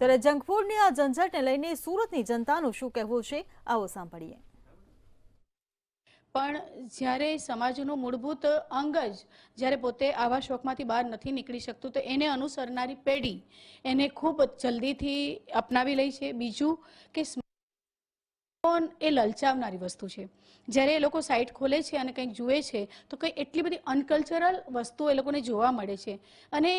ત્યારે જંક ફૂડની આ ઝંઝટને લઈને સુરતની જનતાનું શું કહેવું છે, આવો સાંભળીએ। પણ જ્યારે સમાજનું મૂળભૂત અંગ જ જ્યારે પોતે આવા શોખમાંથી બહાર નથી નીકળી શકતું તો એને અનુસરનારી પેઢી એને ખૂબ જલ્દીથી અપનાવી લે છે। બીજું કે ફોન એ લલચાવનારી વસ્તુ છે। જ્યારે એ લોકો સાઇટ ખોલે છે અને કંઈક જુએ છે તો કંઈ એટલી બધી અનકલ્ચરલ વસ્તુઓ એ લોકોને જોવા મળે છે અને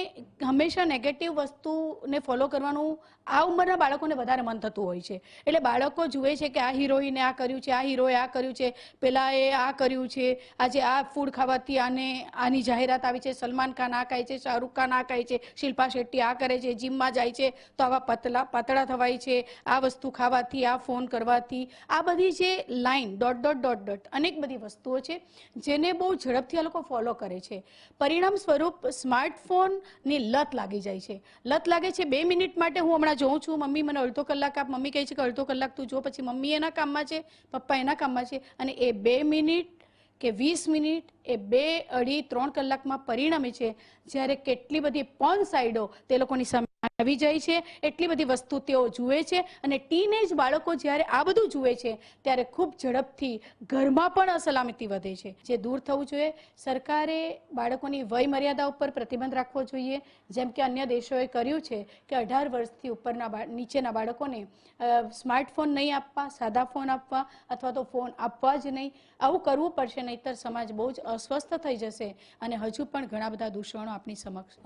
હંમેશા નેગેટિવ વસ્તુને ફોલો કરવાનું આ ઉંમરના બાળકોને વધારે મન થતું હોય છે। એટલે બાળકો જુએ છે કે આ હિરોઈને આ કર્યું છે, આ હિરોએ આ કર્યું છે, પેલાએ આ કર્યું છે, આજે આ ફૂડ ખાવાથી આની જાહેરાત આવી છે, સલમાન ખાન આ ખાય છે, શાહરૂખ ખાન આ ખાય છે, શિલ્પા શેટ્ટી આ કરે છે, જીમમાં જાય છે તો આવા પાતળા થવાય છે, આ વસ્તુ ખાવાથી, આ ફોન કરવાથી, આ બધી જે line dot dot dot dot અનેક બધી વસ્તુઓ છે જેને બહુ ઝડપથી આ લોકો ફોલો કરે છે। પરિણામ સ્વરૂપ સ્માર્ટફોનની લત લાગી જાય છે। લત લાગે છે 2 મિનિટ માટે। હું હમણાં જોઉં છું, મમ્મી મને અડધો કલાક આપ, મમ્મી કહે છે કે અડધો કલાક તું જો, પછી મમ્મી એના કામમાં છે, પપ્પા એના કામમાં છે અને એ 2 મિનિટ કે 20 મિનિટ એ 2, 2.5, 3 કલાકમાં પરિણમે છે જ્યારે કેટલી બધી પોર્ન સાઇટો તે લોકોની સામે આવી જાય છે, એટલી બધી વસ્તુ તેઓ જુએ છે અને ટીનેજ બાળકો જ્યારે આ બધું જુએ છે ત્યારે ખૂબ ઝડપથી ઘરમાં પણ અસલામતી વધે છે, જે દૂર થવું જોઈએ। સરકારે બાળકોની વય મર્યાદા ઉપર પ્રતિબંધ રાખવો જોઈએ, જેમ કે અન્ય દેશોએ કર્યું છે કે 18 વર્ષથી ઉપરના નીચેના બાળકોને સ્માર્ટફોન નહીં આપવા, સાદા ફોન આપવા અથવા તો ફોન આપવા જ નહીં। આવું કરવું પડશે, નહીંતર સમાજ બહુ જ અસ્વસ્થ થઈ જશે અને હજુ પણ ઘણા બધા દૂષણો આપણી સમક્ષ।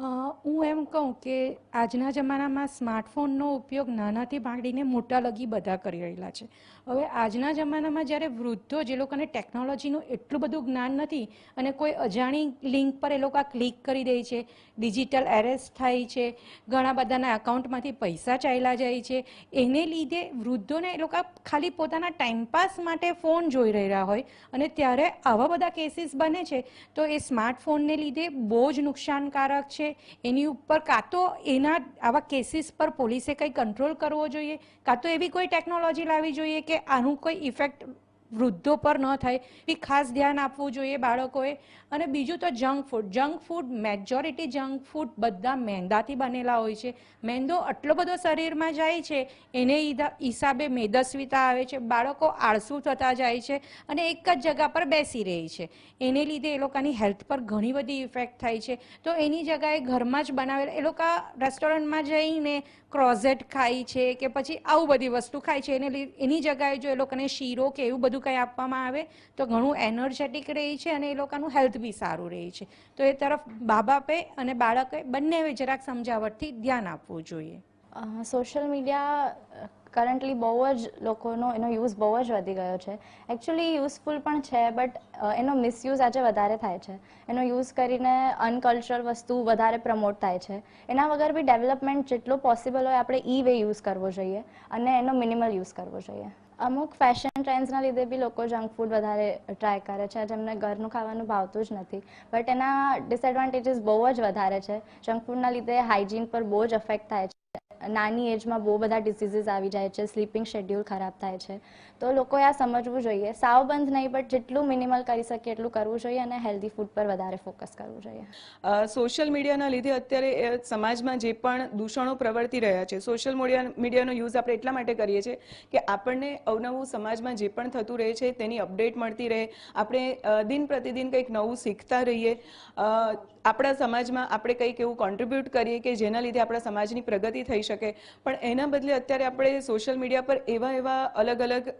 હું એમ કહું કે આજના જમાનામાં સ્માર્ટફોનનો ઉપયોગ નાનાથી માંડીને મોટા લગી બધા કરી રહેલા છે। હવે આજના જમાનામાં જ્યારે વૃદ્ધો જે લોકોને ટેકનોલોજીનું એટલું બધું જ્ઞાન નથી અને કોઈ અજાણી લિંક પર એ લોકો ક્લિક કરી દે છે, ડિજિટલ એરેસ્ટ થાય છે, ઘણા બધાના એકાઉન્ટમાંથી પૈસા ચાલ્યા જાય છે, એને લીધે વૃદ્ધોને એ લોકો ખાલી પોતાના ટાઈમપાસ માટે ફોન જોઈ રહ્યા હોય અને ત્યારે આવા બધા કેસીસ બને છે તો એ સ્માર્ટફોનને લીધે બહુ જ નુકસાનકારક છે। એની ઉપર કાં તો એના આવા કેસીસ પર પોલીસે કંઈ કંટ્રોલ કરવો જોઈએ, કાં તો એવી કોઈ ટેકનોલોજી લાવવી જોઈએ કે આનું કોઈ ઇફેક્ટ વૃદ્ધો પર ન થાય, એ ખાસ ધ્યાન આપવું જોઈએ બાળકોએ। અને બીજું તો junk food majority junk food બધા મેંદાથી બનેલા હોય છે। મેંદો આટલો બધો શરીરમાં જાય છે એને હિસાબે મેદસ્વીતા આવે છે, બાળકો આળસુ થતા જાય છે અને એક જ જગ્યા પર બેસી રહે છે, એને લીધે એ લોકોની હેલ્થ પર ઘણી બધી ઇફેક્ટ થાય છે। તો એની જગ્યાએ ઘરમાં જ બનાવેલ એ લોકો રેસ્ટોરન્ટમાં જઈને ક્રોઝેટ ખાય છે કે પછી આવું બધી વસ્તુ ખાય છે, એની જગ્યાએ જો એ લોકોને શીરો કે એવું બધું કંઈ આપવામાં આવે તો ઘણું એનર્જેટિક રહે છે અને એ લોકોનું હેલ્થ બી સારું રહે છે। તો એ તરફ મા બાપે અને બાળકે બંને જરાક સમજાવટથી ધ્યાન આપવું જોઈએ। સોશિયલ મીડિયા કરન્ટલી બહુ જ લોકોનો એનો યુઝ બહુ જ વધી ગયો છે। એકચ્યુઅલી યુઝફુલ પણ છે બટ એનો મિસયુઝ આજે વધારે થાય છે। એનો યુઝ કરીને અનકલ્ચરલ વસ્તુ વધારે પ્રમોટ થાય છે। એના વગર બી ડેવલપમેન્ટ જેટલો પોસિબલ હોય આપણે વે યુઝ કરવો જોઈએ અને એનો મિનિમલ યુઝ કરવો જોઈએ। અમુક ફેશન ટ્રેન્ડ્સના લીધે બી લોકો જંક ફૂડ વધારે ટ્રાય કરે છે, જેમને ઘરનું ખાવાનું ભાવતું જ નથી બટ એના ડિસએડવાન્ટેજીસ બહુ જ વધારે છે। જંક ફૂડના લીધે હાઇજીન પર બહુ જ અફેક્ટ થાય છે, નાની એજમાં બહુ બધા ડિસીઝીસ આવી જાય છે, સ્લીપિંગ શેડ્યુલ ખરાબ થાય છે। તો લોકોએ આ સમજવું જોઈએ, સાવ બંધ નહીં બટ જેટલું મિનિમલ કરી શકીએ એટલું કરવું જોઈએ અને હેલ્ધી ફૂડ પર વધારે ફોકસ કરવું જોઈએ। સોશિયલ મીડિયાના લીધે અત્યારે સમાજમાં જે પણ દૂષણો પ્રવર્તી રહ્યા છે, સોશિયલ મીડિયાનો યુઝ આપણે એટલા માટે કરીએ છીએ કે આપણને અવનવું સમાજમાં જે પણ થતું રહે છે તેની અપડેટ મળતી રહે, આપણે દિન પ્રતિદિન કંઈક નવું શીખતા રહીએ, આપણા સમાજમાં આપણે કંઈક એવું કોન્ટ્રીબ્યુટ કરીએ કે જેના લીધે આપણા સમાજની પ્રગતિ થઈ શકે। પણ એના બદલે અત્યારે આપણે સોશિયલ મીડિયા પર એવા અલગ અલગ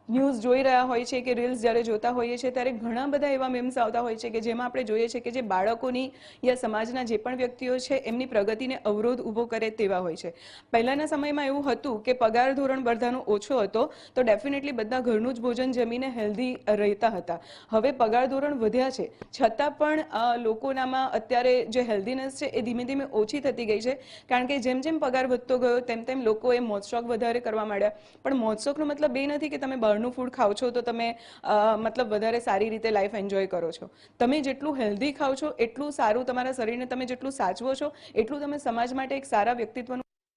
ન્યૂઝ જોઈ રહ્યા હોય છે કે રીલ્સ જ્યારે જોતા હોઈએ છીએ ત્યારે ઘણા બધા એવા મીમ્સ આવતા હોય છે કે જેમાં આપણે જોઈએ છે કે જે બાળકોની યા સમાજના જે પણ વ્યક્તિઓ છે એમની પ્રગતિને અવરોધ ઊભો કરે તેવા હોય છે। પહેલાંના સમયમાં એવું હતું કે પગાર ધોરણ બધાનો ઓછો હતો તો ડેફિનેટલી બધા ઘરનું જ ભોજન જમીને હેલ્ધી રહેતા હતા। હવે પગાર ધોરણ વધ્યા છે છતાં પણ લોકોનામાં અત્યારે જે હેલ્ધીનેસ છે એ ધીમે ધીમે ઓછી થતી ગઈ છે, કારણ કે જેમ જેમ પગાર વધતો ગયો તેમ લોકોએ મોજશોખ વધારે કરવા માંડ્યા। પણ મોજશોખનો મતલબ એ નથી કે તમે બહારનું ફૂડ ખાઓ છો તો તમે મતલબ વધારે સારી રીતે લાઈફ એન્જોય કરો છો। તમે જેટલું હેલ્ધી ખાઓ છો એટલું સારું, તમારા શરીરને તમે જેટલું સાચવો છો એટલું તમે સમાજ માટે એક સારા વ્યક્તિત્વનું